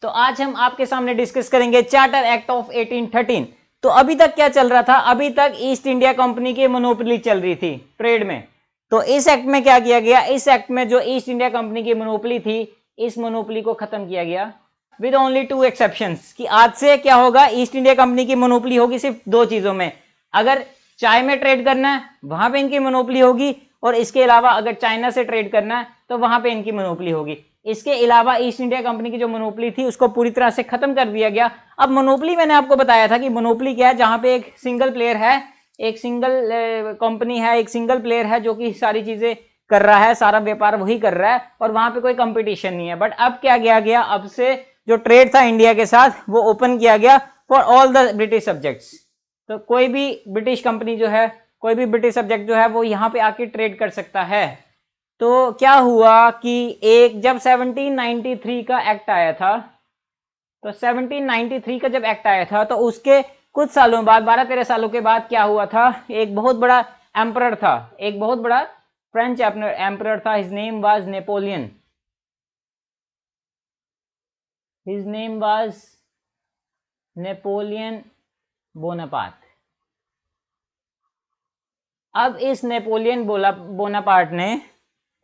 तो आज हम आपके सामने डिस्कस करेंगे चार्टर एक्ट ऑफ 1813। तो अभी तक क्या चल रहा था, अभी तक ईस्ट इंडिया कंपनी की मोनोपोली चल रही थी ट्रेड में। तो इस एक्ट में क्या किया गया, इस एक्ट में जो ईस्ट इंडिया कंपनी की मोनोपोली थी, इस मोनोपोली को खत्म किया गया विद ओनली 2 एक्सेप्शंस। कि आज से क्या होगा, ईस्ट इंडिया कंपनी की मोनोपोली होगी सिर्फ 2 चीजों में। अगर चाय में ट्रेड करना है वहां पे इनकी मोनोपोली होगी, और इसके अलावा अगर चाइना से ट्रेड करना है तो वहां पे इनकी मोनोपोली होगी। इसके अलावा ईस्ट इंडिया कंपनी की जो मोनोपोली थी उसको पूरी तरह से खत्म कर दिया गया। अब मोनोपोली मैंने आपको बताया था कि मोनोपोली क्या है, जहां पे एक सिंगल प्लेयर है, एक सिंगल कंपनी है, एक सिंगल प्लेयर है जो कि सारी चीजें कर रहा है, सारा व्यापार वही कर रहा है और वहां पे कोई कंपटीशन नहीं है। बट अब क्या किया गया, अब से जो ट्रेड था इंडिया के साथ वो ओपन किया गया for all the British subjects. तो कोई भी ब्रिटिश कंपनी जो है, कोई भी ब्रिटिश सब्जेक्ट जो है वो यहाँ पे आके ट्रेड कर सकता है। तो क्या हुआ कि एक जब 1793 का एक्ट आया था, तो 1793 का जब एक्ट आया था तो उसके कुछ सालों बाद, 12-13 सालों के बाद क्या हुआ था, एक बहुत बड़ा एम्परर था, एक बहुत बड़ा फ्रेंच एम्परर था। His name was Napoleon, his name was Napoleon Bonaparte. अब इस नेपोलियन बोनापार्ट ने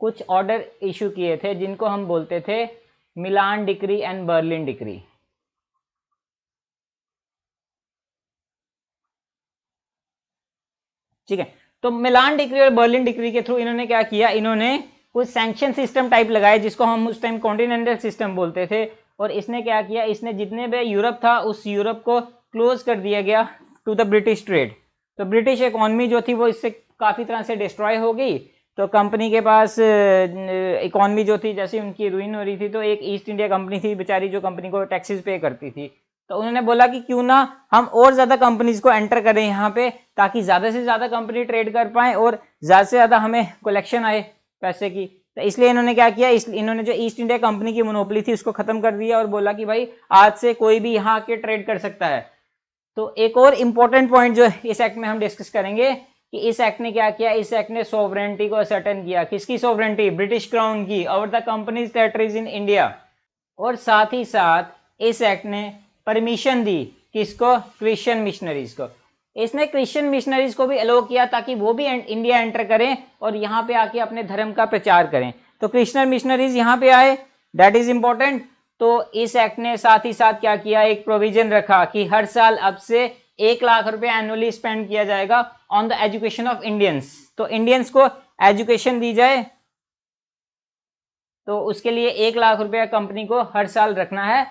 कुछ ऑर्डर इशू किए थे जिनको हम बोलते थे मिलान डिक्री एंड बर्लिन डिक्री। ठीक है, तो मिलान डिक्री और बर्लिन डिक्री के थ्रू इन्होंने क्या किया, इन्होंने कुछ सैंक्शन सिस्टम टाइप लगाए जिसको हम उस टाइम कॉन्टिनेंटल सिस्टम बोलते थे। और इसने क्या किया, इसने जितने भी यूरोप था उस यूरोप को क्लोज कर दिया गया टू द ब्रिटिश ट्रेड। तो ब्रिटिश इकोनॉमी जो थी वो इससे काफी तरह से डिस्ट्रॉय हो गई। तो कंपनी के पास इकोनॉमी जो थी जैसे उनकी रुइन हो रही थी, तो एक ईस्ट इंडिया कंपनी थी बेचारी जो कंपनी को टैक्सेस पे करती थी। तो उन्होंने बोला कि क्यों ना हम और ज्यादा कंपनीज को एंटर करें यहाँ पे, ताकि ज्यादा से ज्यादा कंपनी ट्रेड कर पाए और ज्यादा से ज्यादा हमें कलेक्शन आए पैसे की। तो इसलिए इन्होंने क्या किया, इन्होंने जो ईस्ट इंडिया कंपनी की मोनोपोली थी उसको खत्म कर दिया और बोला कि भाई आज से कोई भी यहाँ आके ट्रेड कर सकता है। तो एक और इंपॉर्टेंट पॉइंट जो इस एक्ट में हम डिस्कस करेंगे कि इस एक्ट ने क्या किया, इस एक्ट ने सोवरेनिटी को असर्टेन किया। किसकी सोवरेनिटी, ब्रिटिश क्राउन की, over the companies territories in India. और साथ ही साथ इस एक्ट ने परमिशन दी किसको, क्रिश्चियन मिशनरीज को। इसने क्रिश्चियन मिशनरीज को भी अलो किया ताकि वो भी इंडिया एंटर करें और यहाँ पे आके अपने धर्म का प्रचार करें। तो क्रिश्चियन मिशनरीज यहाँ पे आए, दैट इज इंपॉर्टेंट। तो इस एक्ट ने साथ ही साथ क्या किया, एक प्रोविजन रखा कि हर साल अब से 1 लाख रुपए एनुअली स्पेंड किया जाएगा on the education of Indians. तो इंडियंस को एजुकेशन दी जाए, तो उसके लिए 1 लाख रुपया कंपनी को हर साल रखना है।